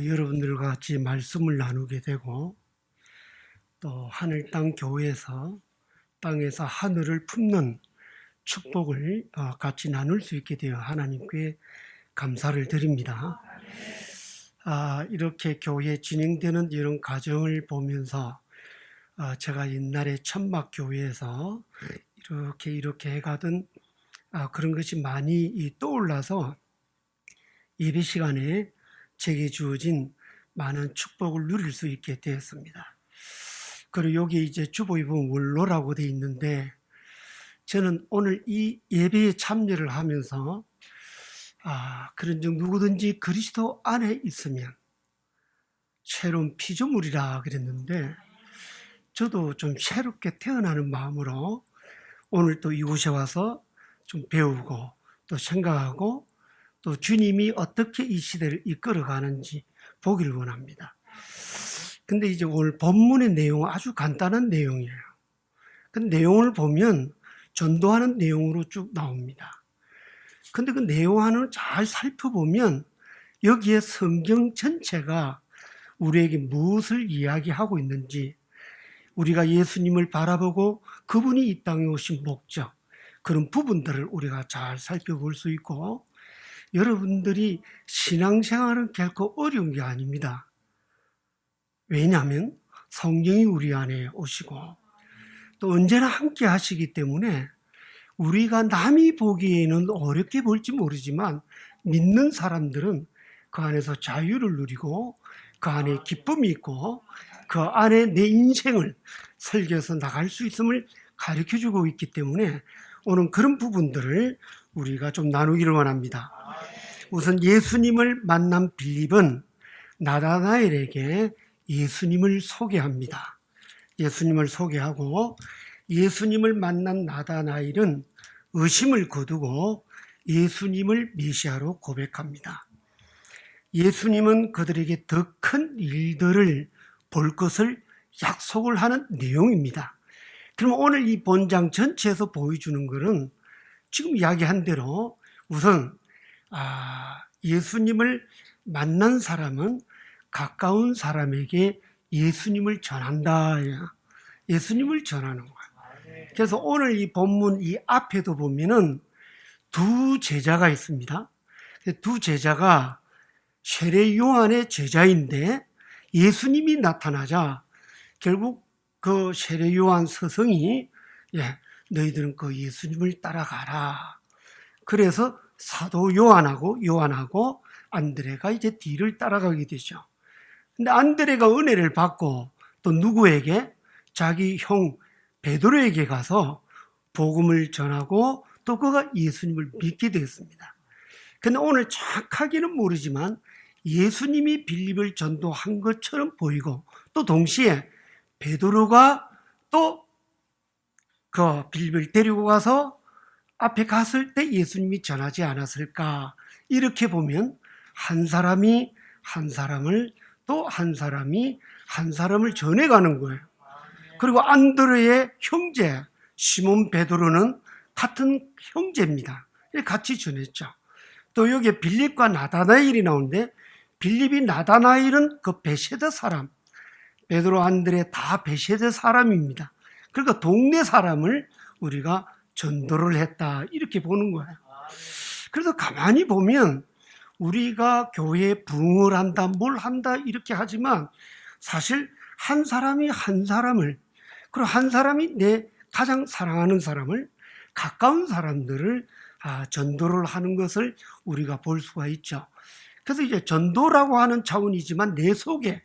여러분들과 같이 말씀을 나누게 되고 또 하늘 땅 교회에서 땅에서 하늘을 품는 축복을 같이 나눌 수 있게 되어 하나님께 감사를 드립니다. 이렇게 교회 진행되는 이런 과정을 보면서 제가 옛날에 천막교회에서 이렇게 해가던 그런 것이 많이 떠올라서 예배 시간에 제게 주어진 많은 축복을 누릴 수 있게 되었습니다. 그리고 여기 이제 주보에 보면 원로라고 되어 있는데 저는 오늘 이 예배에 참여를 하면서 그런 즉 누구든지 그리스도 안에 있으면 새로운 피조물이라 그랬는데 저도 좀 새롭게 태어나는 마음으로 오늘 또 이곳에 와서 좀 배우고 또 생각하고 또 주님이 어떻게 이 시대를 이끌어가는지 보기를 원합니다. 근데 이제 오늘 본문의 내용은 아주 간단한 내용이에요. 그 내용을 보면 전도하는 내용으로 쭉 나옵니다. 근데 그 내용을 잘 살펴보면 여기에 성경 전체가 우리에게 무엇을 이야기하고 있는지, 우리가 예수님을 바라보고 그분이 이 땅에 오신 목적, 그런 부분들을 우리가 잘 살펴볼 수 있고, 여러분들이 신앙생활은 결코 어려운 게 아닙니다. 왜냐하면 성령이 우리 안에 오시고 또 언제나 함께 하시기 때문에 우리가 남이 보기에는 어렵게 볼지 모르지만 믿는 사람들은 그 안에서 자유를 누리고 그 안에 기쁨이 있고 그 안에 내 인생을 설계해서 나갈 수 있음을 가르쳐주고 있기 때문에 오늘 그런 부분들을 우리가 좀 나누기를 원합니다. 우선 예수님을 만난 빌립은 나다나엘에게 예수님을 소개합니다. 예수님을 소개하고 예수님을 만난 나다나엘은 의심을 거두고 예수님을 메시아로 고백합니다. 예수님은 그들에게 더 큰 일들을 볼 것을 약속을 하는 내용입니다. 그럼 오늘 이 본장 전체에서 보여주는 것은 지금 이야기한 대로 우선 예수님을 만난 사람은 가까운 사람에게 예수님을 전한다. 예수님을 전하는 거예요. 그래서 오늘 이 본문 이 앞에도 보면은 두 제자가 있습니다. 두 제자가 세례 요한의 제자인데 예수님이 나타나자 결국 그 세례 요한 스승이 너희들은 그 예수님을 따라가라. 그래서 사도 요한하고 안드레가 이제 뒤를 따라가게 되죠. 근데 안드레가 은혜를 받고 또 누구에게? 자기 형 베드로에게 가서 복음을 전하고 또 그가 예수님을 믿게 되었습니다. 근데 오늘 정확하게는 모르지만 예수님이 빌립을 전도한 것처럼 보이고 또 동시에 베드로가 또 그 빌립을 데리고 가서 앞에 갔을 때 예수님이 전하지 않았을까? 이렇게 보면 한 사람이 한 사람을 또 한 사람이 한 사람을 전해가는 거예요. 그리고 안드레의 형제 시몬 베드로는 같은 형제입니다. 같이 전했죠. 또 여기에 빌립과 나다나엘이 나오는데 빌립이 나다나엘은 그 베세다 사람, 베드로 안드레 다 베세다 사람입니다. 그러니까 동네 사람을 우리가 전도를 했다 이렇게 보는 거예요. 그래서 가만히 보면 우리가 교회에 부흥을 한다 뭘 한다 이렇게 하지만 사실 한 사람이 한 사람을 그리고 한 사람이 내 가장 사랑하는 사람을 가까운 사람들을 전도를 하는 것을 우리가 볼 수가 있죠. 그래서 이제 전도라고 하는 차원이지만 내 속에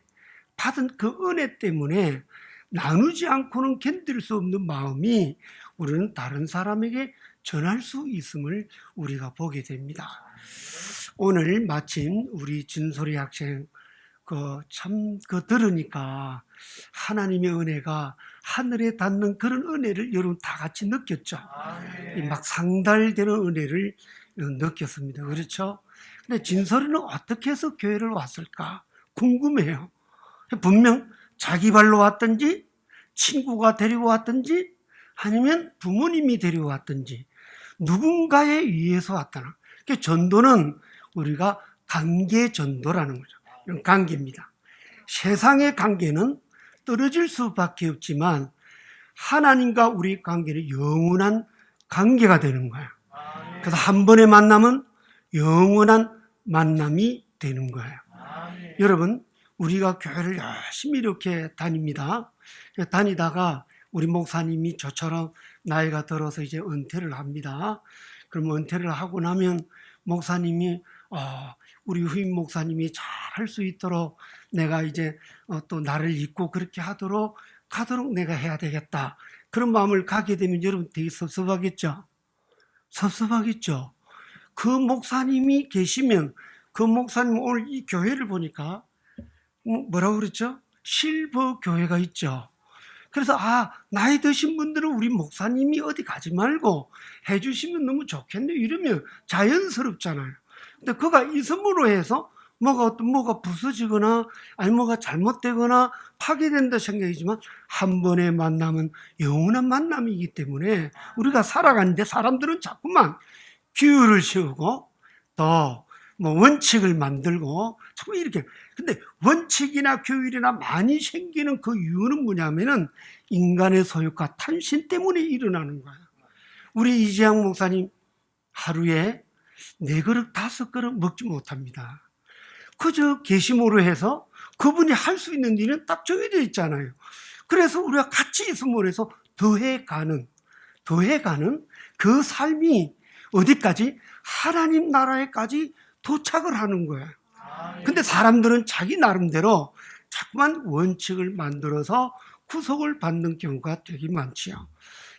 받은 그 은혜 때문에 나누지 않고는 견딜 수 없는 마음이 우리는 다른 사람에게 전할 수 있음을 우리가 보게 됩니다. 오늘 마침 우리 진솔이 학생 들으니까 하나님의 은혜가 하늘에 닿는 그런 은혜를 여러분 다 같이 느꼈죠. 막 상달되는 은혜를 느꼈습니다. 그렇죠? 근데 진솔이는 어떻게 해서 교회를 왔을까 궁금해요. 분명 자기 발로 왔든지 친구가 데리고 왔든지 아니면 부모님이 데리고 왔든지 누군가에 의해서 왔다는. 전도는 우리가 관계 전도라는 거죠. 이런 관계입니다. 세상의 관계는 떨어질 수밖에 없지만 하나님과 우리 관계는 영원한 관계가 되는 거예요. 그래서 한 번의 만남은 영원한 만남이 되는 거예요. 여러분, 우리가 교회를 열심히 이렇게 다닙니다. 다니다가 우리 목사님이 저처럼 나이가 들어서 이제 은퇴를 합니다. 그럼 은퇴를 하고 나면 목사님이 우리 후임 목사님이 잘 할 수 있도록 내가 이제 또 나를 잊고 그렇게 가도록 내가 해야 되겠다. 그런 마음을 갖게 되면 여러분 되게 섭섭하겠죠? 섭섭하겠죠? 그 목사님이 계시면 그 목사님 오늘 이 교회를 보니까 뭐라고 그랬죠? 실버 교회가 있죠. 그래서 나이 드신 분들은 우리 목사님이 어디 가지 말고 해주시면 너무 좋겠네요. 이러면 자연스럽잖아요. 근데 그가 있음으로 해서 뭐가 부서지거나 아니 뭐가 잘못되거나 파괴된다 생각이지만 한 번의 만남은 영원한 만남이기 때문에 우리가 살아가는데 사람들은 자꾸만 규율을 세우고 또 원칙을 만들고 자꾸 이렇게. 근데 원칙이나 규율이나 많이 생기는 그 이유는 뭐냐면은 인간의 소유과 탐심 때문에 일어나는 거예요. 우리 이재양 목사님 하루에 4그릇 5그릇 먹지 못합니다. 그저 계시모로 해서 그분이 할 수 있는 일은 딱 정해져 있잖아요. 그래서 우리가 같이 있음으로 해서 더해가는 그 삶이 어디까지? 하나님 나라에까지 도착을 하는 거예요. 근데 사람들은 자기 나름대로 자꾸만 원칙을 만들어서 구속을 받는 경우가 되게 많지요.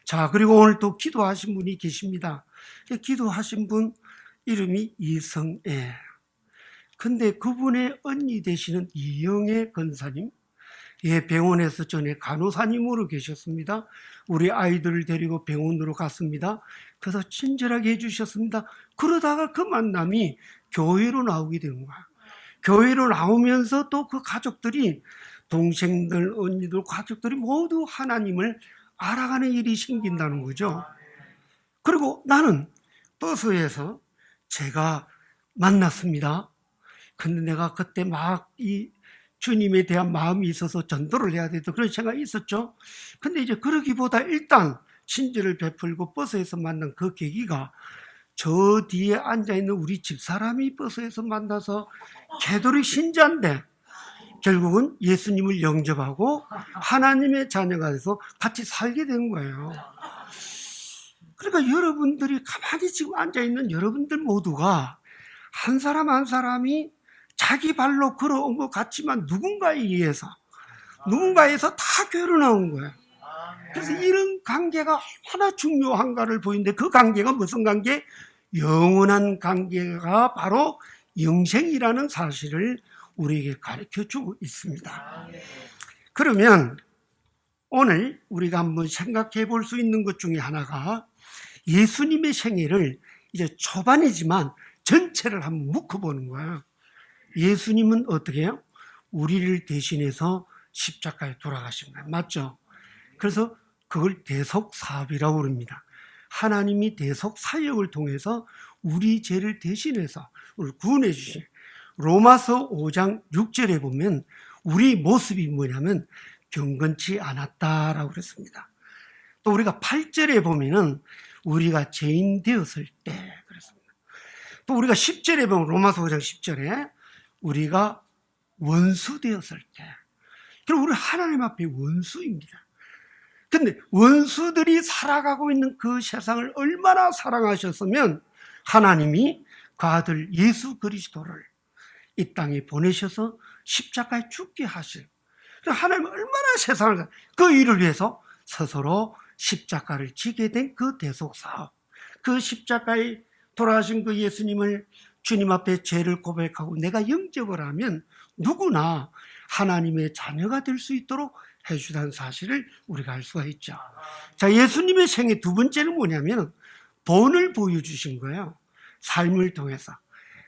자, 그리고 오늘 또 기도하신 분이 계십니다. 기도하신 분 이름이 이성애. 근데 그분의 언니 되시는 이영애 권사님, 병원에서 전에 간호사님으로 계셨습니다. 우리 아이들을 데리고 병원으로 갔습니다. 그래서 친절하게 해주셨습니다. 그러다가 그 만남이 교회로 나오게 된 거야. 교회로 나오면서 또 그 가족들이, 동생들, 언니들, 가족들이 모두 하나님을 알아가는 일이 생긴다는 거죠. 그리고 나는 버스에서 제가 만났습니다. 근데 내가 그때 막 이 주님에 대한 마음이 있어서 전도를 해야 되던 그런 생각이 있었죠. 근데 이제 그러기보다 일단 친절을 베풀고 버스에서 만난 그 계기가 저 뒤에 앉아있는 우리 집사람이 버스에서 만나서 개돌이 신자인데 결국은 예수님을 영접하고 하나님의 자녀가 돼서 같이 살게 된 거예요. 그러니까 여러분들이 가만히 지금 앉아있는 여러분들 모두가 한 사람 한 사람이 자기 발로 걸어온 것 같지만 누군가에 의해서 다 교회로 나온 거예요. 그래서 이런 관계가 얼마나 중요한가를 보이는데 그 관계가 무슨 관계? 영원한 관계가 바로 영생이라는 사실을 우리에게 가르쳐주고 있습니다. 그러면 오늘 우리가 한번 생각해 볼 수 있는 것 중에 하나가 예수님의 생애를 이제 초반이지만 전체를 한번 묶어보는 거예요. 예수님은 어떻게 해요? 우리를 대신해서 십자가에 돌아가신 거예요. 맞죠? 그래서 그걸 대속사업이라고 부릅니다. 하나님이 대속사역을 통해서 우리 죄를 대신해서 우리를 구원해 주신. 로마서 5장 6절에 보면 우리 모습이 뭐냐면 경건치 않았다라고 그랬습니다. 또 우리가 8절에 보면은 우리가 죄인 되었을 때 그랬습니다. 또 우리가 10절에 보면 로마서 5장 10절에 우리가 원수 되었을 때. 그럼 우리 하나님 앞에 원수입니다. 근데 원수들이 살아가고 있는 그 세상을 얼마나 사랑하셨으면 하나님이 그 아들 예수 그리스도를 이 땅에 보내셔서 십자가에 죽게 하실. 하나님은 얼마나 세상을, 그 일을 위해서 스스로 십자가를 지게 된 그 대속사업, 그 십자가에 돌아가신 그 예수님을 주님 앞에 죄를 고백하고 내가 영접을 하면 누구나 하나님의 자녀가 될 수 있도록 해주다는 사실을 우리가 알 수가 있죠. 자, 예수님의 생애 두 번째는 뭐냐면 본을 보여주신 거예요. 삶을 통해서.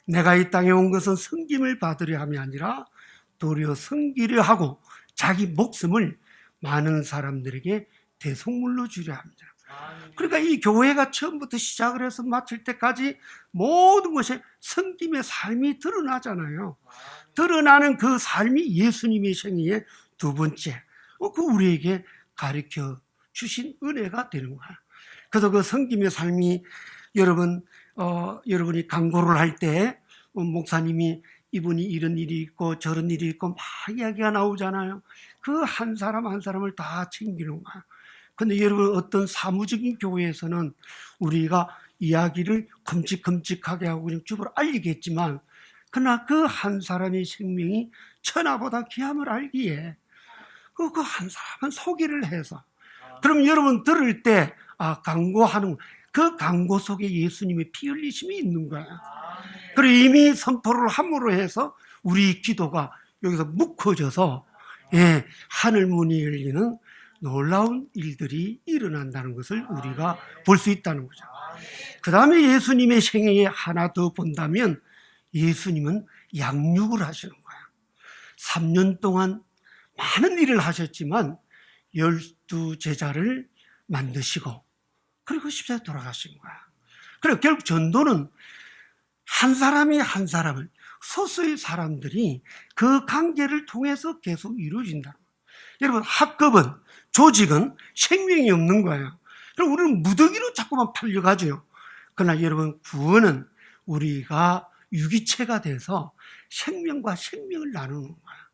내가 이 땅에 온 것은 섬김을 받으려 함이 아니라 도리어 섬기려 하고 자기 목숨을 많은 사람들에게 대속물로 주려 합니다. 그러니까 이 교회가 처음부터 시작을 해서 마칠 때까지 모든 것이 성김의 삶이 드러나잖아요. 드러나는 그 삶이 예수님의 생애의 두 번째, 그 우리에게 가르쳐 주신 은혜가 되는 거예요. 그래서 그 성김의 삶이 여러분이 강구를 할 때 목사님이 이분이 이런 일이 있고 저런 일이 있고 막 이야기가 나오잖아요. 그 한 사람 한 사람을 다 챙기는 거예요. 근데 여러분 어떤 사무적인 교회에서는 우리가 이야기를 큼직큼직하게 하고 그냥 주부로 알리겠지만 그러나 그 한 사람의 생명이 천하보다 귀함을 알기에 그 한 사람은 소개를 해서 그럼 여러분 들을 때 강구하는 그 강구 속에 예수님의 피 흘리심이 있는 거예요. 그리고 이미 선포를 함으로 해서 우리 기도가 여기서 묵혀져서 하늘 문이 열리는 놀라운 일들이 일어난다는 것을 우리가 볼 수 있다는 거죠. 그 다음에 예수님의 생애에 하나 더 본다면 예수님은 양육을 하시는 거예요. 3년 동안 많은 일을 하셨지만 12제자를 만드시고 그리고 십자가에 돌아가신 거야. 그리고 결국 전도는 한 사람이 한 사람을 소수의 사람들이 그 관계를 통해서 계속 이루어진다. 여러분 학급은 조직은 생명이 없는 거예요. 그럼 우리는 무더기로 자꾸만 팔려가죠. 그러나 여러분 구원은 우리가 유기체가 돼서 생명과 생명을 나누는 거예요.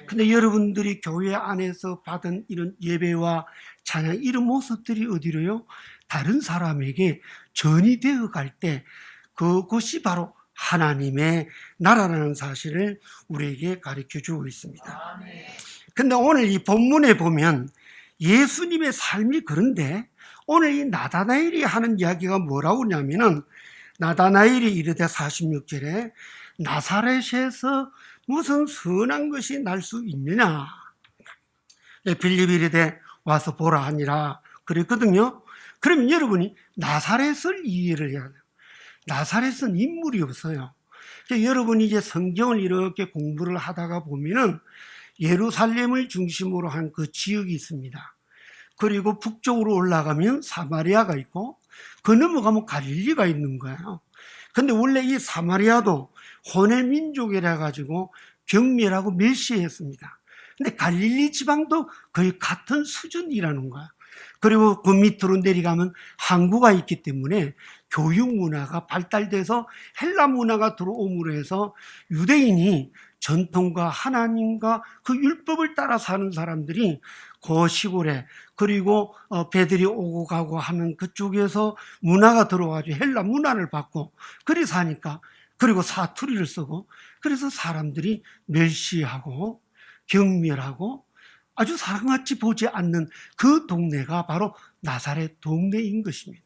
근데 여러분들이 교회 안에서 받은 이런 예배와 찬양 이런 모습들이 어디로요? 다른 사람에게 전이 되어 갈 때 그것이 바로 하나님의 나라라는 사실을 우리에게 가르쳐 주고 있습니다. 근데 오늘 이 본문에 보면 예수님의 삶이 그런데 오늘 이 나다나엘이 하는 이야기가 뭐라고 하냐면은 나다나엘이 이르되 46절에 나사렛에서 무슨 선한 것이 날 수 있느냐. 빌립이 이르되 와서 보라 하니라 그랬거든요. 그러면 여러분이 나사렛을 이해를 해야 돼요. 나사렛은 인물이 없어요. 여러분이 이제 성경을 이렇게 공부를 하다가 보면은 예루살렘을 중심으로 한 그 지역이 있습니다. 그리고 북쪽으로 올라가면 사마리아가 있고 그 넘어가면 갈릴리가 있는 거예요. 근데 원래 이 사마리아도 혼의 민족이라 가지고 경멸하고 멸시했습니다. 근데 갈릴리 지방도 거의 같은 수준이라는 거야. 그리고 그 밑으로 내려가면 항구가 있기 때문에 교육 문화가 발달돼서 헬라 문화가 들어옴으로 해서 유대인이 전통과 하나님과 그 율법을 따라 사는 사람들이 그 시골에 그리고 배들이 오고 가고 하는 그쪽에서 문화가 들어와가지고 헬라 문화를 받고 그리 사니까 그리고 사투리를 쓰고 그래서 사람들이 멸시하고 경멸하고 아주 사람같이 보지 않는 그 동네가 바로 나사렛 동네인 것입니다.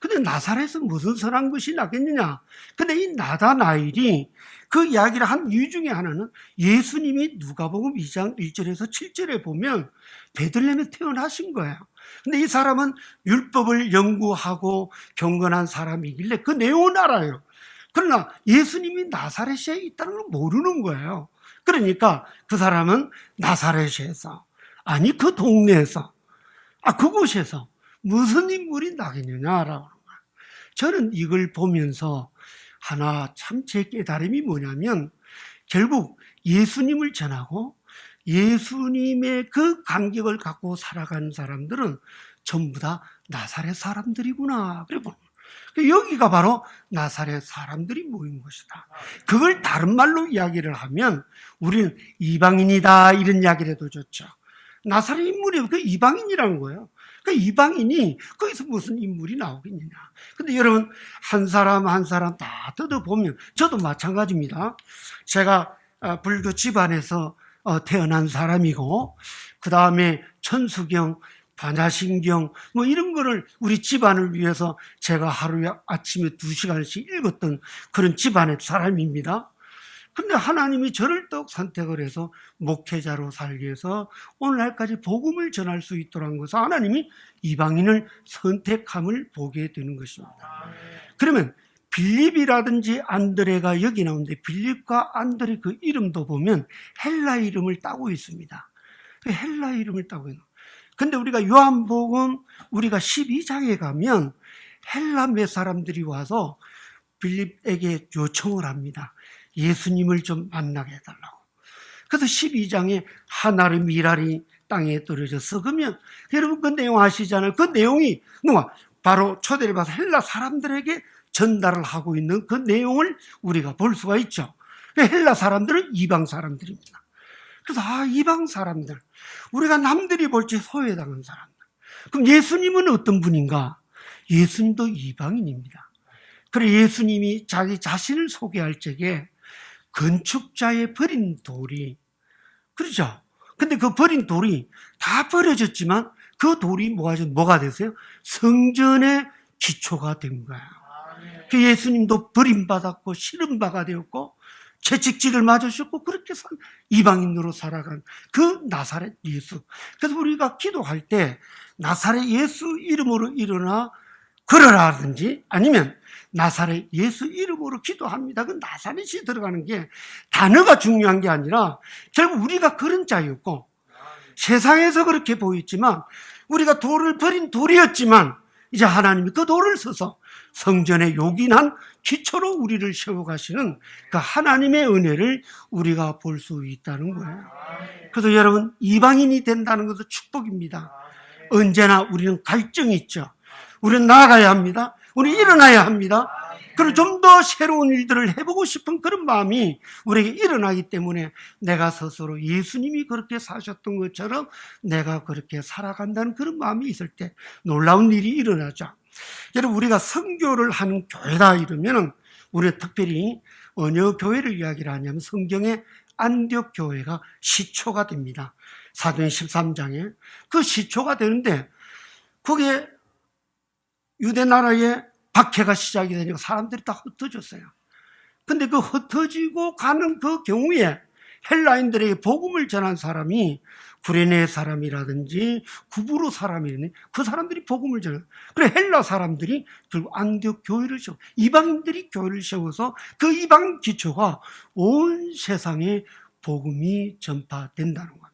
근데 나사렛은 무슨 선한 것이 나겠느냐? 근데 이 나다나엘이 그 이야기를 한 이유 중에 하나는 예수님이 누가복음 2장 1절에서 7절에 보면 베들레헴에 태어나신 거예요. 근데 이 사람은 율법을 연구하고 경건한 사람이길래 그 내용은 알아요. 그러나 예수님이 나사렛에 있다는 걸 모르는 거예요. 그러니까 그 사람은 나사렛에서 아니 그 동네에서 그곳에서 무슨 인물이 나겠느냐라고 하는 거예요. 저는 이걸 보면서 하나 참 제 깨달음이 뭐냐면 결국 예수님을 전하고 예수님의 그 간격을 갖고 살아가는 사람들은 전부 다 나사렛 사람들이구나. 그리고 여기가 바로 나사렛 사람들이 모인 것이다. 그걸 다른 말로 이야기를 하면 우리는 이방인이다 이런 이야기를 해도 좋죠. 나사렛 인물이 그 이방인이라는 거예요. 그 이방인이 거기서 무슨 인물이 나오겠느냐. 근데 여러분 한 사람 한 사람 다 뜯어보면 저도 마찬가지입니다. 제가 불교 집안에서 태어난 사람이고 그 다음에 천수경 반야신경 뭐 이런 거를 우리 집안을 위해서 제가 하루에 아침에 2시간씩 읽었던 그런 집안의 사람입니다. 근데 하나님이 저를 또 선택을 해서 목회자로 살기 위해서 오늘날까지 복음을 전할 수 있도록 한 것은 하나님이 이방인을 선택함을 보게 되는 것입니다. 그러면 빌립이라든지 안드레가 여기 나오는데 빌립과 안드레 그 이름도 보면 헬라 이름을 따고 있습니다. 헬라 이름을 따고 있는 근데 우리가 요한복음 우리가 12장에 가면 헬라 몇 사람들이 와서 빌립에게 요청을 합니다. 예수님을 좀 만나게 해달라고. 그래서 12장에 하나의 미랄이 땅에 떨어져 썩으면, 여러분 그 내용 아시잖아요. 그 내용이 누가 바로 초대를 받아서 헬라 사람들에게 전달을 하고 있는 그 내용을 우리가 볼 수가 있죠. 헬라 사람들은 이방 사람들입니다. 그래서 이방 사람들, 우리가 남들이 볼지 소외당한 사람들. 그럼 예수님은 어떤 분인가? 예수님도 이방인입니다. 그래 예수님이 자기 자신을 소개할 적에 건축자의 버린 돌이, 그렇죠? 근데 그 버린 돌이 다 버려졌지만 그 돌이 뭐가 됐어요? 성전의 기초가 된 거예요. 그 예수님도 버림받았고 싫은바가 되었고 채찍질을 맞으셨고 그렇게 이방인으로 살아간 그 나사렛 예수. 그래서 우리가 기도할 때 나사렛 예수 이름으로 일어나 걸어라든지 아니면 나사렛 예수 이름으로 기도합니다. 그 나사렛이 들어가는 게 단어가 중요한 게 아니라 결국 우리가 그런 자였고 세상에서 그렇게 보였지만 우리가 돌을 버린 돌이었지만 이제 하나님이 그 돌을 써서 성전의 요긴한 기초로 우리를 세워가시는 그 하나님의 은혜를 우리가 볼 수 있다는 거예요. 그래서 여러분 이방인이 된다는 것은 축복입니다. 언제나 우리는 갈증이 있죠. 우리는 나아가야 합니다. 우리는 일어나야 합니다. 그리고 좀 더 새로운 일들을 해보고 싶은 그런 마음이 우리에게 일어나기 때문에 내가 스스로 예수님이 그렇게 사셨던 것처럼 내가 그렇게 살아간다는 그런 마음이 있을 때 놀라운 일이 일어나죠. 여러분 우리가 선교를 하는 교회다 이러면 우리가 특별히 어느 교회를 이야기를 하냐면 성경의 안디옥 교회가 시초가 됩니다. 사도행 13장에 그 시초가 되는데 그게 유대 나라에 박해가 시작이 되니까 사람들이 다 흩어졌어요. 근데 그 흩어지고 가는 그 경우에 헬라인들에게 복음을 전한 사람이 구레네 사람이라든지 구브로 사람이라든지 그 사람들이 복음을 전해요. 그래 헬라 사람들이 결국 안디옥 교회를 세워 이방인들이 교회를 세워서 그 이방 기초가 온 세상에 복음이 전파된다는 겁니다.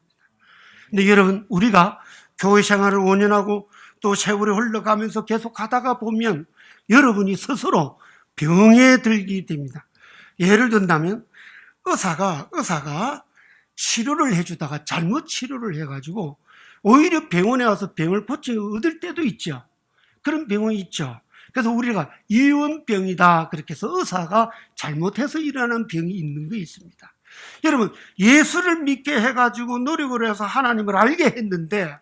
근데 여러분 우리가 교회 생활을 5년하고 또 세월이 흘러가면서 계속 가다가 보면 여러분이 스스로 병에 들게 됩니다. 예를 든다면 의사가 치료를 해주다가 잘못 치료를 해가지고 오히려 병원에 와서 병을 고쳐 얻을 때도 있죠. 그런 병원이 있죠. 그래서 우리가 이원병이다 그렇게 해서 의사가 잘못해서 일어나는 병이 있는 게 있습니다. 여러분 예수를 믿게 해가지고 노력을 해서 하나님을 알게 했는데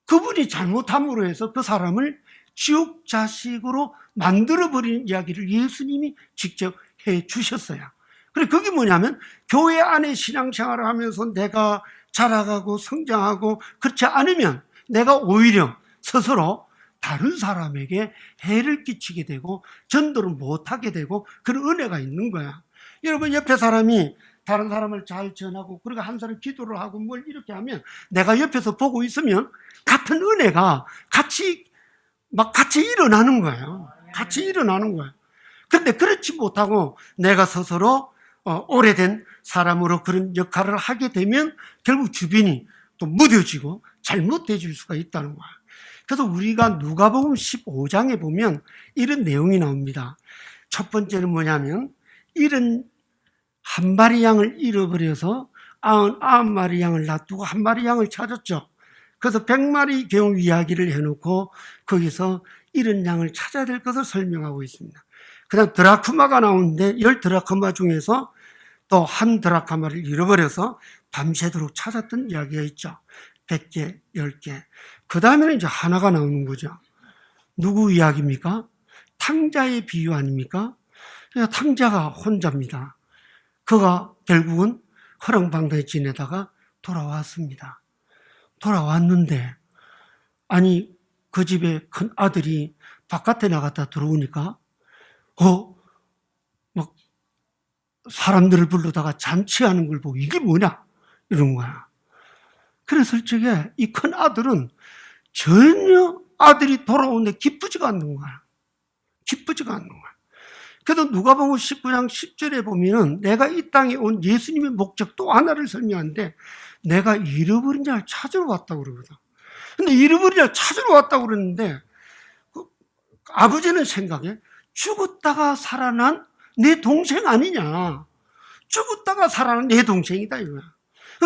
그분이 잘못함으로 해서 그 사람을 지옥 자식으로 만들어버리는 이야기를 예수님이 직접 해 주셨어요. 그래 그게 뭐냐면 교회 안에 신앙생활을 하면서 내가 자라가고 성장하고 그렇지 않으면 내가 오히려 스스로 다른 사람에게 해를 끼치게 되고 전도를 못하게 되고 그런 은혜가 있는 거야. 여러분 옆에 사람이 다른 사람을 잘 전하고 그리고 한 사람 기도를 하고 뭘 이렇게 하면 내가 옆에서 보고 있으면 같은 은혜가 같이 일어나는 거예요. 같이 일어나는 거예요. 그런데 그렇지 못하고 내가 스스로 오래된 사람으로 그런 역할을 하게 되면 결국 주변이 또 무뎌지고 잘못되어질 수가 있다는 거예요. 그래서 우리가 누가복음 15장에 보면 이런 내용이 나옵니다. 첫 번째는 뭐냐면 이런 한 마리 양을 잃어버려서 99마리 양을 놔두고 한 마리 양을 찾았죠. 그래서 100마리 경우 이야기를 해놓고 거기서 이런 양을 찾아야 될 것을 설명하고 있습니다. 그 다음 드라크마가 나오는데 10드라크마 중에서 또 한 드라크마를 잃어버려서 밤새도록 찾았던 이야기가 있죠. 100개, 10개. 그 다음에는 이제 하나가 나오는 거죠. 누구 이야기입니까? 탕자의 비유 아닙니까? 탕자가 혼자입니다. 그가 결국은 허랑방탕에 지내다가 돌아왔습니다. 돌아왔는데 아니 그 집에 큰 아들이 바깥에 나갔다 들어오니까 막 사람들을 불러다가 잔치하는 걸 보고 이게 뭐냐 이런 거야. 그랬을 적에 이 큰 아들은 전혀 아들이 돌아오는데 기쁘지가 않는 거야. 기쁘지가 않는 거야. 그래도 누가복음 19장 10절에 보면은 내가 이 땅에 온 예수님의 목적 또 하나를 설명하는데 내가 잃어버린 자를 찾으러 왔다고 그러거든. 근데 잃어버린 자를 찾으러 왔다고 그러는데 아버지는 생각해 죽었다가 살아난 내 동생 아니냐. 죽었다가 살아난 내 동생이다 이거야.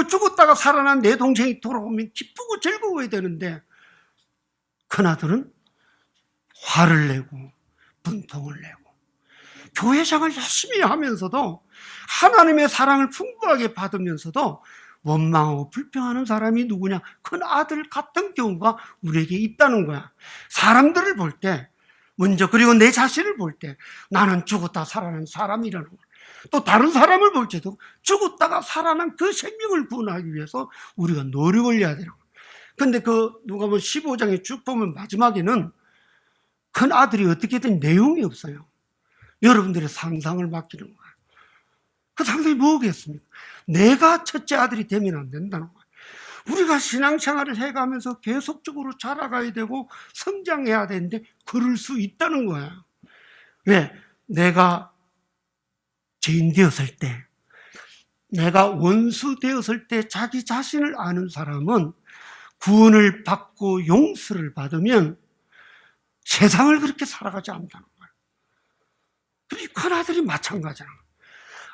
죽었다가 살아난 내 동생이 돌아오면 기쁘고 즐거워야 되는데 큰아들은 화를 내고 분통을 내고 교회생활 열심히 하면서도 하나님의 사랑을 풍부하게 받으면서도 원망하고 불평하는 사람이 누구냐? 큰아들 같은 경우가 우리에게 있다는 거야. 사람들을 볼 때 먼저, 그리고 내 자신을 볼 때 나는 죽었다 살아난 사람이라는 거야. 또 다른 사람을 볼 때도 죽었다가 살아난 그 생명을 구원하기 위해서 우리가 노력을 해야 되는 거야. 근데 누가복음 15장에 쭉 보면 마지막에는 큰 아들이 어떻게 된 내용이 없어요. 여러분들의 상상을 맡기는 거야. 그 상상이 뭐겠습니까? 내가 첫째 아들이 되면 안 된다는 거야. 우리가 신앙생활을 해가면서 계속적으로 자라가야 되고 성장해야 되는데 그럴 수 있다는 거야. 왜? 내가 죄인 되었을 때, 내가 원수 되었을 때 자기 자신을 아는 사람은 구원을 받고 용서를 받으면 세상을 그렇게 살아가지 않는다는 거야. 그리고 큰아들이 마찬가지야.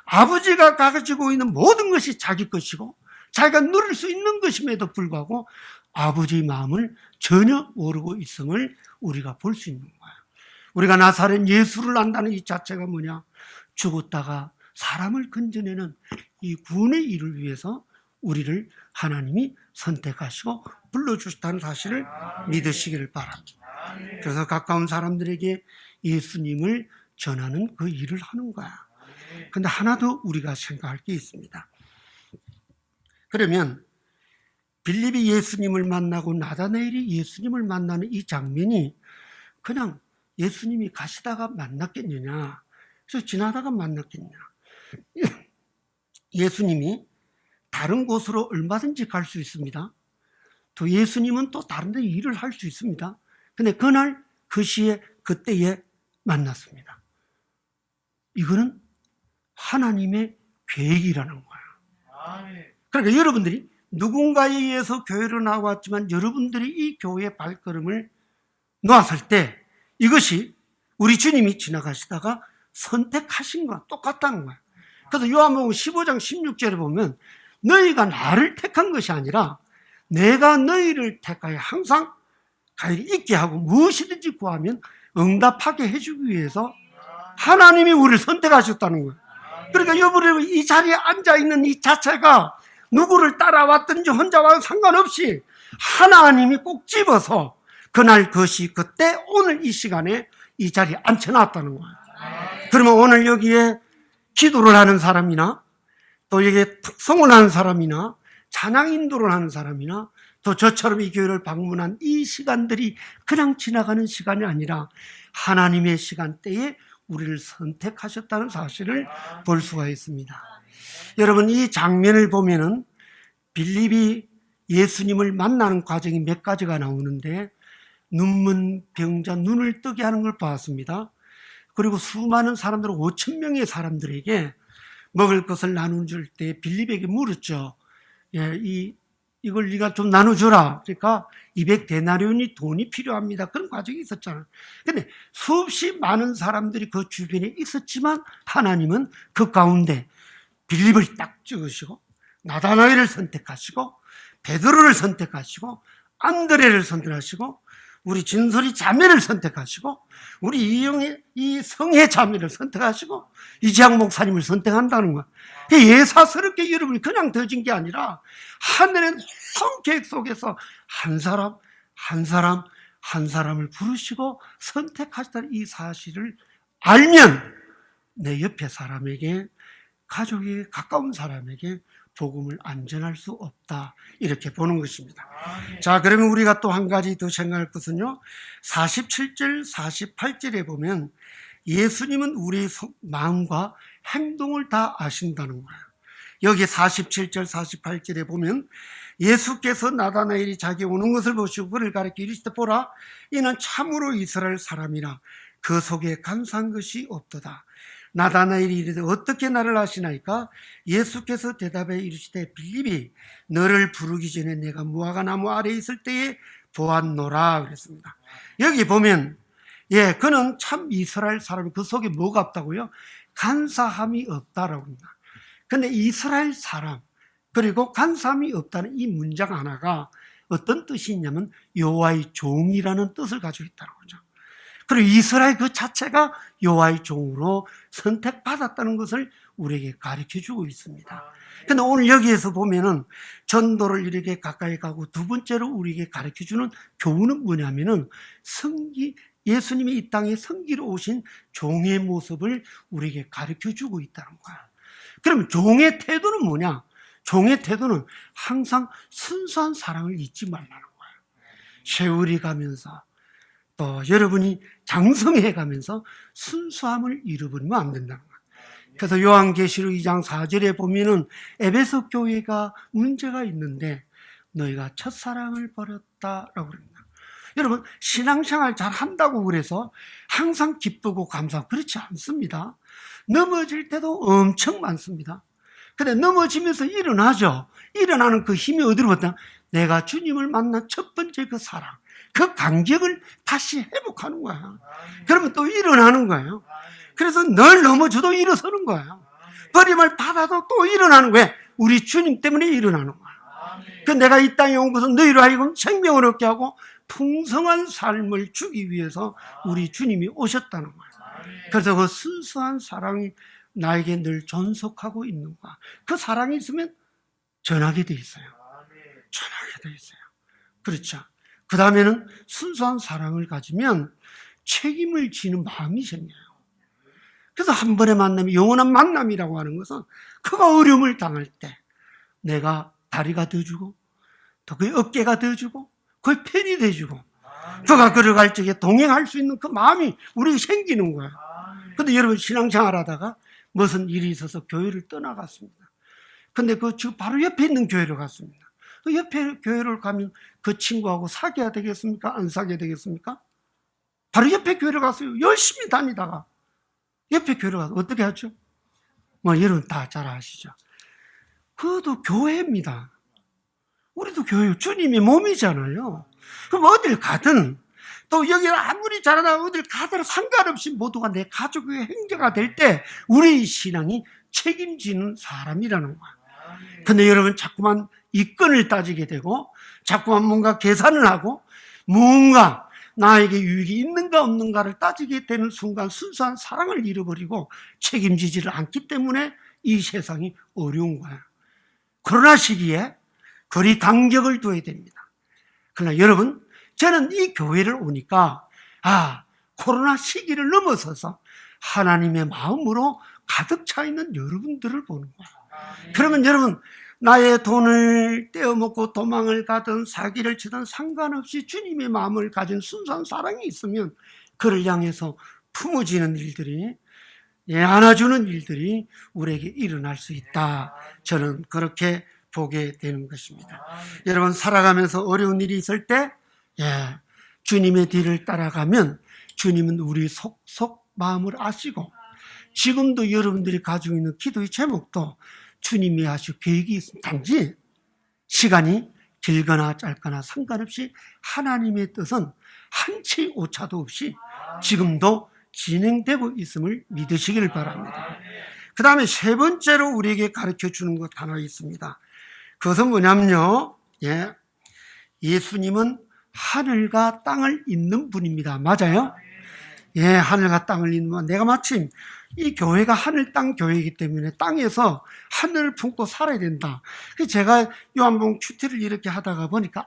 아버지가 가지고 있는 모든 것이 자기 것이고 자기가 누릴 수 있는 것임에도 불구하고 아버지의 마음을 전혀 모르고 있음을 우리가 볼 수 있는 거야. 우리가 나사렛 예수를 안다는 이 자체가 뭐냐? 죽었다가 사람을 건져내는 이 구원의 일을 위해서 우리를 하나님이 선택하시고 불러주셨다는 사실을 믿으시기를 바랍니다. 그래서 가까운 사람들에게 예수님을 전하는 그 일을 하는 거야. 근데 하나 더 우리가 생각할 게 있습니다. 그러면 빌립이 예수님을 만나고 나다나엘이 예수님을 만나는 이 장면이 그냥 예수님이 가시다가 만났겠느냐, 그래서 지나다가 만났겠냐. 예수님이 다른 곳으로 얼마든지 갈 수 있습니다. 또 예수님은 또 다른 데 일을 할 수 있습니다. 근데 그날 그 시에 그때에 만났습니다. 이거는 하나님의 계획이라는 거야. 그러니까 여러분들이 누군가에 의해서 교회로 나왔지만 여러분들이 이 교회의 발걸음을 놓았을 때 이것이 우리 주님이 지나가시다가 선택하신 거랑 똑같다는 거야. 그래서 요한복음 15장 16절에 보면 너희가 나를 택한 것이 아니라 내가 너희를 택하여 항상 가히 있게 하고 무엇이든지 구하면 응답하게 해주기 위해서 하나님이 우리를 선택하셨다는 거예요. 그러니까 여러분 이 자리에 앉아있는 이 자체가 누구를 따라왔든지 혼자 와도 상관없이 하나님이 꼭 집어서 그날 그것이 그때 오늘 이 시간에 이 자리에 앉혀놨다는 거예요. 그러면 오늘 여기에 기도를 하는 사람이나 또 여기에 특송을 하는 사람이나 찬양 인도를 하는 사람이나 또 저처럼 이 교회를 방문한 이 시간들이 그냥 지나가는 시간이 아니라 하나님의 시간대에 우리를 선택하셨다는 사실을 볼 수가 있습니다. 여러분 이 장면을 보면은 빌립이 예수님을 만나는 과정이 몇 가지가 나오는데 눈먼 병자 눈을 뜨게 하는 걸 봤습니다. 그리고 수많은 사람들 5천 명의 사람들에게 먹을 것을 나눠줄 때 빌립에게 물었죠. 이걸 네가 좀 나눠주라. 그러니까 200데나리온이 돈이 필요합니다. 그런 과정이 있었잖아요. 근데 수없이 많은 사람들이 그 주변에 있었지만 하나님은 그 가운데 빌립을 딱 찍으시고 나다나엘을 선택하시고 베드로를 선택하시고 안드레를 선택하시고 우리 진솔이 자매를 선택하시고 우리 이영의 이 성혜 자매를 선택하시고 이재학 목사님을 선택한다는 거야. 예사스럽게 여러분이 그냥 더진 게 아니라 하늘의 놀라운 계획 속에서 한 사람 한 사람을 부르시고 선택하셨다는 이 사실을 알면 내 옆에 사람에게 가족에게 가까운 사람에게 복음을 안 전할 수 없다 이렇게 보는 것입니다. 자, 그러면 우리가 또 한 가지 더 생각할 것은요 47절 48절에 보면 예수님은 우리의 마음과 행동을 다 아신다는 거예요. 여기 47절 48절에 보면 예수께서 나다나엘이 자기 오는 것을 보시고 그를 가리켜 이르시되 보라 이는 참으로 이스라엘 사람이라 그 속에 간사한 것이 없도다. 나다나엘이 이르되 어떻게 나를 아시나이까? 예수께서 대답해 이르시되 빌립이 너를 부르기 전에 내가 무화과 나무 아래에 있을 때에 보았노라 그랬습니다. 여기 보면 그는 참 이스라엘 사람이 그 속에 뭐가 없다고요? 간사함이 없다라고 합니다. 근데 이스라엘 사람 그리고 간사함이 없다는 이 문장 하나가 어떤 뜻이 있냐면 여호와의 종이라는 뜻을 가지고 있다는 거죠. 그리고 이스라엘 그 자체가 여호와의 종으로 선택받았다는 것을 우리에게 가르쳐주고 있습니다. 근데 오늘 여기에서 보면은 전도를 이렇게 가까이 가고 두 번째로 우리에게 가르쳐주는 교훈은 뭐냐면은 예수님이 이 땅에 성기로 오신 종의 모습을 우리에게 가르쳐주고 있다는 거야. 그럼 종의 태도는 뭐냐? 종의 태도는 항상 순수한 사랑을 잊지 말라는 거야. 세월이 가면서 또 여러분이 장성해 가면서 순수함을 잃어버리면 안 된다는 거예요. 그래서 요한계시록 2장 4절에 보면은 에베소 교회가 문제가 있는데 너희가 첫사랑을 버렸다라고 그럽니다. 여러분 신앙생활 잘 한다고 그래서 항상 기쁘고 감사하고 그렇지 않습니다. 넘어질 때도 엄청 많습니다. 근데 넘어지면서 일어나죠. 일어나는 그 힘이 어디로 갔다? 내가 주님을 만난 첫 번째 그 사랑, 그 간격을 다시 회복하는 거야. 그러면 또 일어나는 거예요. 그래서 늘 넘어져도 일어서는 거예요. 버림을 받아도 또 일어나는 거예요. 우리 주님 때문에 일어나는 거야. 그 내가 이 땅에 온 것은 너희로 하여금 생명을 얻게 하고 풍성한 삶을 주기 위해서 우리 주님이 오셨다는 거예요. 그래서 그 순수한 사랑이 나에게 늘 존속하고 있는 거야. 그 사랑이 있으면 전하게 돼 있어요. 전하게 돼 있어요. 그렇죠. 그 다음에는 순수한 사랑을 가지면 책임을 지는 마음이 생겨요. 그래서 한 번의 만남이 영원한 만남이라고 하는 것은 그가 어려움을 당할 때 내가 다리가 되어주고 또 그의 어깨가 되어주고 그의 편이 되어주고 그가 걸어갈 적에 동행할 수 있는 그 마음이 우리에게 생기는 거예요. 근데 여러분 신앙생활 하다가 무슨 일이 있어서 교회를 떠나갔습니다. 근데 그 바로 옆에 있는 교회로 갔습니다. 그 옆에 교회를 가면 그 친구하고 사귀어야 되겠습니까? 안 사귀어야 되겠습니까? 바로 옆에 교회를 갔어요. 열심히 다니다가 옆에 교회를 가서 어떻게 하죠? 여러분 다 잘 아시죠? 그것도 교회입니다. 우리도 교회, 주님이 몸이잖아요. 그럼 어딜 가든 또 여기 아무리 잘하다 어딜 가더라도 상관없이 모두가 내 가족의 형제가 될 때 우리 신앙이 책임지는 사람이라는 거야. 근데 여러분 자꾸만 이권을 따지게 되고 자꾸만 뭔가 계산을 하고 뭔가 나에게 유익이 있는가 없는가를 따지게 되는 순간 순수한 사랑을 잃어버리고 책임지지를 않기 때문에 이 세상이 어려운 거야. 코로나 시기에 거리 간격을 둬야 됩니다. 그러나 여러분 저는 이 교회를 오니까 코로나 시기를 넘어서서 하나님의 마음으로 가득 차 있는 여러분들을 보는 거예요. 그러면 여러분 나의 돈을 떼어먹고 도망을 가든 사기를 치든 상관없이 주님의 마음을 가진 순수한 사랑이 있으면 그를 향해서 품어지는 일들이 안아주는 일들이 우리에게 일어날 수 있다. 저는 그렇게 보게 되는 것입니다. 여러분 살아가면서 어려운 일이 있을 때 주님의 뒤를 따라가면 주님은 우리 속속 마음을 아시고 지금도 여러분들이 가지고 있는 기도의 제목도 주님이 하실 계획이 있습니다. 단지 시간이 길거나 짧거나 상관없이 하나님의 뜻은 한치 오차도 없이 지금도 진행되고 있음을 믿으시기를 바랍니다. 그 다음에 세 번째로 우리에게 가르쳐 주는 것 하나 있습니다. 그것은 뭐냐면요, 예수님은 하늘과 땅을 잇는 분입니다. 맞아요? 하늘과 땅을 잇는 분. 내가 마침 이 교회가 하늘 땅 교회이기 때문에 땅에서 하늘을 품고 살아야 된다. 그래서 제가 요한복음 큐티를 이렇게 하다가 보니까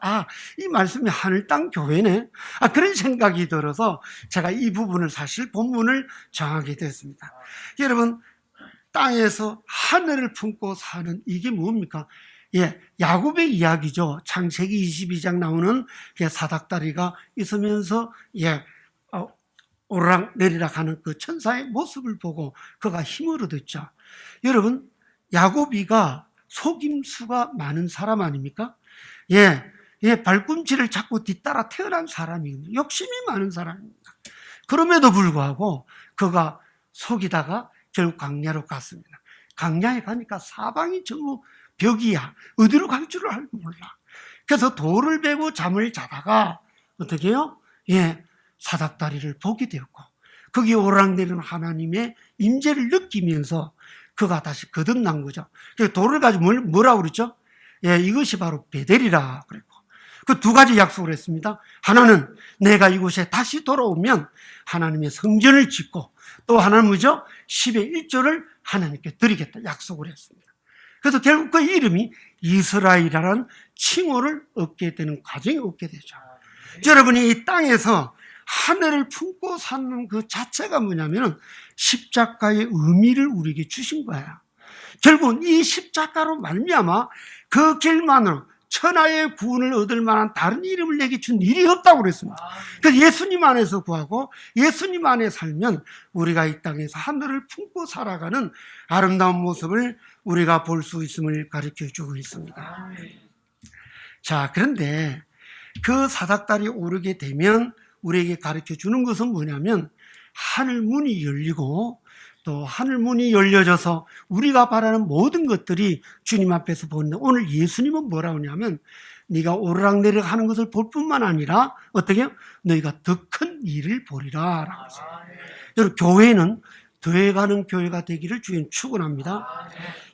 이 말씀이 하늘 땅 교회네. 그런 생각이 들어서 제가 이 부분을 사실 본문을 정하게 됐습니다. 여러분 땅에서 하늘을 품고 사는 이게 뭡니까? 야곱의 이야기죠. 창세기 22장 나오는 사닥다리가 있으면서 오르락 내리락 하는 그 천사의 모습을 보고 그가 힘을 얻었죠. 여러분 야곱이가 속임수가 많은 사람 아닙니까? 발꿈치를 잡고 뒤따라 태어난 사람이거든요. 욕심이 많은 사람입니다. 그럼에도 불구하고 그가 속이다가 결국 광야로 갔습니다. 광야에 가니까 사방이 전부 벽이야. 어디로 갈 줄을 알고 몰라. 그래서 돌을 베고 잠을 자다가 어떻게 해요? 사닥다리를 보게 되었고 거기에 오르락내리는 하나님의 임재를 느끼면서 그가 다시 거듭난 거죠. 그래서 돌을 가지고 뭐라고 그랬죠? 이것이 바로 베델이라 그랬고 그 두 가지 약속을 했습니다. 하나는 내가 이곳에 다시 돌아오면 하나님의 성전을 짓고 또 하나는 뭐죠? 10의 1조를 하나님께 드리겠다 약속을 했습니다. 그래서 결국 그 이름이 이스라엘이라는 칭호를 얻게 되는 과정이 얻게 되죠. 여러분이 이 땅에서 하늘을 품고 사는 그 자체가 뭐냐면 십자가의 의미를 우리에게 주신 거예요. 결국은 이 십자가로 말미암아 그 길만으로 천하의 구원을 얻을 만한 다른 이름을 내게 준 일이 없다고 그랬습니다. 그래서 예수님 안에서 구하고 예수님 안에 살면 우리가 이 땅에서 하늘을 품고 살아가는 아름다운 모습을 우리가 볼 수 있음을 가르쳐 주고 있습니다. 자, 그런데 그 사닥다리 오르게 되면 우리에게 가르쳐 주는 것은 뭐냐면 하늘 문이 열리고 또 하늘 문이 열려져서 우리가 바라는 모든 것들이 주님 앞에서 보는데 오늘 예수님은 뭐라고 하냐면 네가 오르락내리락 하는 것을 볼 뿐만 아니라 어떻게 해요? 너희가 더 큰 일을 보리라 라고 하세요. 여러분 교회는 더해가는 교회가 되기를 주님 축원합니다.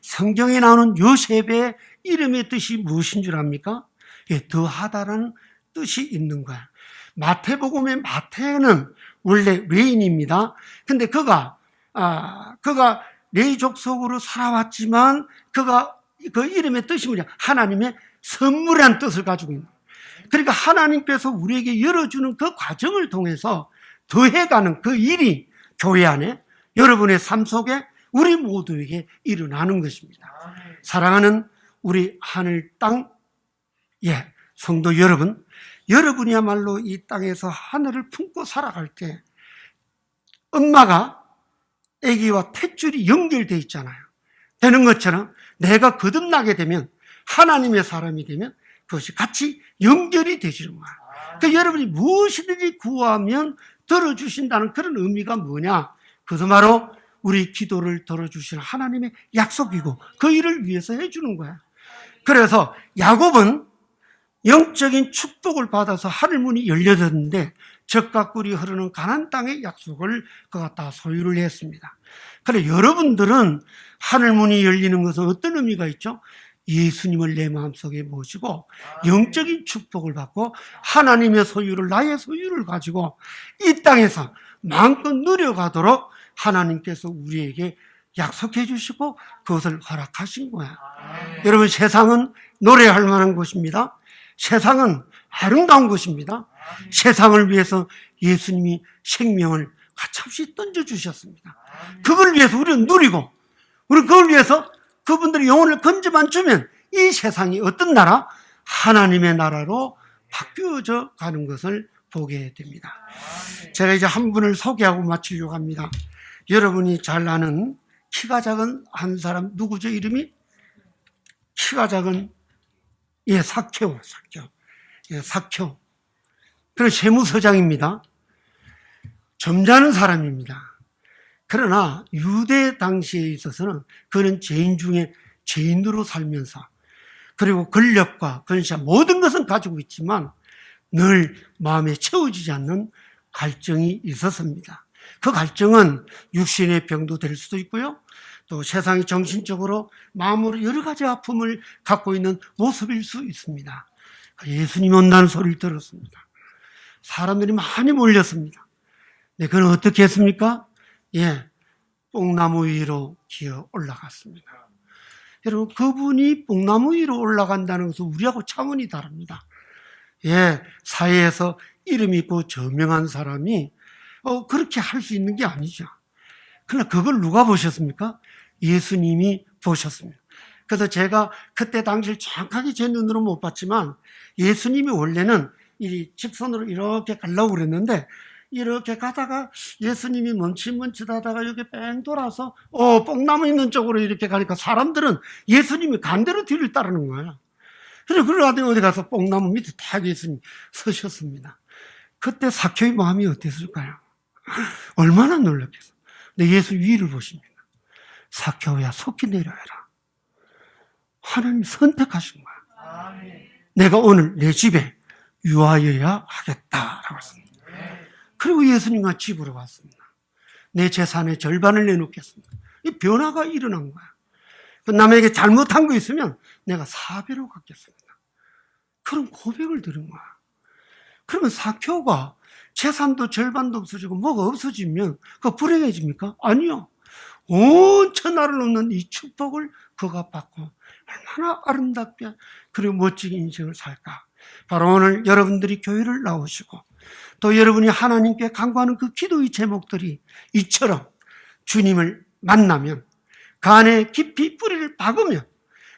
성경에 나오는 요셉의 이름의 뜻이 무엇인 줄 압니까? 더하다라는 뜻이 있는 거야. 마태복음의 마태는 원래 레인입니다. 근데 그가 레이 족속으로 살아왔지만 그가 그 이름의 뜻이 뭐냐? 하나님의 선물이라는 뜻을 가지고 있는 거예요. 그러니까 하나님께서 우리에게 열어주는 그 과정을 통해서 더해가는 그 일이 교회 안에 여러분의 삶 속에 우리 모두에게 일어나는 것입니다. 사랑하는 우리 하늘 땅 성도 여러분, 여러분이야말로 이 땅에서 하늘을 품고 살아갈 때 엄마가 아기와 탯줄이 연결되어 있잖아요. 되는 것처럼 내가 거듭나게 되면 하나님의 사람이 되면 그것이 같이 연결이 되시는 거예요. 그러니까 여러분이 무엇이든지 구하면 들어주신다는 그런 의미가 뭐냐? 그것은 바로 우리 기도를 들어주시는 하나님의 약속이고 그 일을 위해서 해주는 거야. 그래서 야곱은 영적인 축복을 받아서 하늘문이 열려졌는데 젖과 꿀이 흐르는 가나안 땅의 약속을 그가 다 소유를 했습니다. 그래 여러분들은 하늘문이 열리는 것은 어떤 의미가 있죠? 예수님을 내 마음속에 모시고 영적인 축복을 받고 하나님의 소유를 나의 소유를 가지고 이 땅에서 마음껏 누려가도록 하나님께서 우리에게 약속해 주시고 그것을 허락하신 거야. 여러분 세상은 노래할 만한 곳입니다. 세상은 아름다운 것입니다. 세상을 위해서 예수님이 생명을 가차없이 던져주셨습니다. 그걸 위해서 우리는 누리고 우리 그걸 위해서 그분들의 영혼을 건져만 주면 이 세상이 어떤 나라? 하나님의 나라로 바뀌어져 가는 것을 보게 됩니다. 제가 이제 한 분을 소개하고 마치려고 합니다. 여러분이 잘 아는 키가 작은 한 사람 누구죠? 이름이? 키가 작은 사케오. 사케오. 그는 세무서장입니다. 점잖은 사람입니다. 그러나 유대 당시에 있어서는 그는 죄인 중에 죄인으로 살면서 그리고 권력과 권세 모든 것은 가지고 있지만 늘 마음에 채워지지 않는 갈증이 있었습니다. 그 갈증은 육신의 병도 될 수도 있고요. 또 세상이 정신적으로 마음으로 여러 가지 아픔을 갖고 있는 모습일 수 있습니다. 예수님이 온다는 소리를 들었습니다. 사람들이 많이 몰렸습니다. 네, 그는 어떻게 했습니까? 뽕나무 위로 기어 올라갔습니다. 여러분, 그분이 뽕나무 위로 올라간다는 것은 우리하고 차원이 다릅니다. 사회에서 이름 있고 저명한 사람이 그렇게 할 수 있는 게 아니죠. 그러나 그걸 누가 보셨습니까? 예수님이 보셨습니다. 그래서 제가 그때 당시를 정확하게 제 눈으로 못 봤지만 예수님이 원래는 이 직선으로 이렇게 가려고 그랬는데 이렇게 가다가 예수님이 멈칫멈칫하다가 여기 뺑 돌아서 뽕나무 있는 쪽으로 이렇게 가니까 사람들은 예수님이 간대로 뒤를 따르는 거예요. 그래서 그러다가 어디 가서 뽕나무 밑에 딱 예수님 서셨습니다. 그때 사케오의 마음이 어땠을까요? 얼마나 놀랐겠어요. 근데 예수 위를 보십니다. 삭개오야 속히 내려와라. 하나님이 선택하신 거야. 내가 오늘 내 집에 유하여야 하겠다라고 했습니다. 그리고 예수님과 집으로 갔습니다. 내 재산의 절반을 내놓겠습니다. 이 변화가 일어난 거야. 남에게 잘못한 거 있으면 내가 사배로 갚겠습니다. 그런 고백을 들은 거야. 그러면 삭개오가 재산도 절반도 없어지고 뭐가 없어지면 그거 불행해집니까? 아니요. 온 천하를 넘는 이 축복을 그가 받고 얼마나 아름답게 그리고 멋지게 인생을 살까. 바로 오늘 여러분들이 교회를 나오시고 또 여러분이 하나님께 간구하는 그 기도의 제목들이 이처럼 주님을 만나면 그 안에 깊이 뿌리를 박으면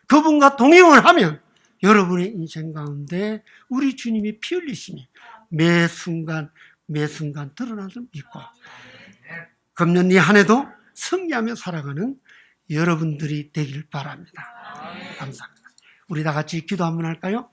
그분과 동행을 하면 여러분의 인생 가운데 우리 주님이 피 흘리심이 매 순간 드러나서 믿고 금년 이 한 해도 승리하며 살아가는 여러분들이 되길 바랍니다. 감사합니다. 우리 다 같이 기도 한번 할까요?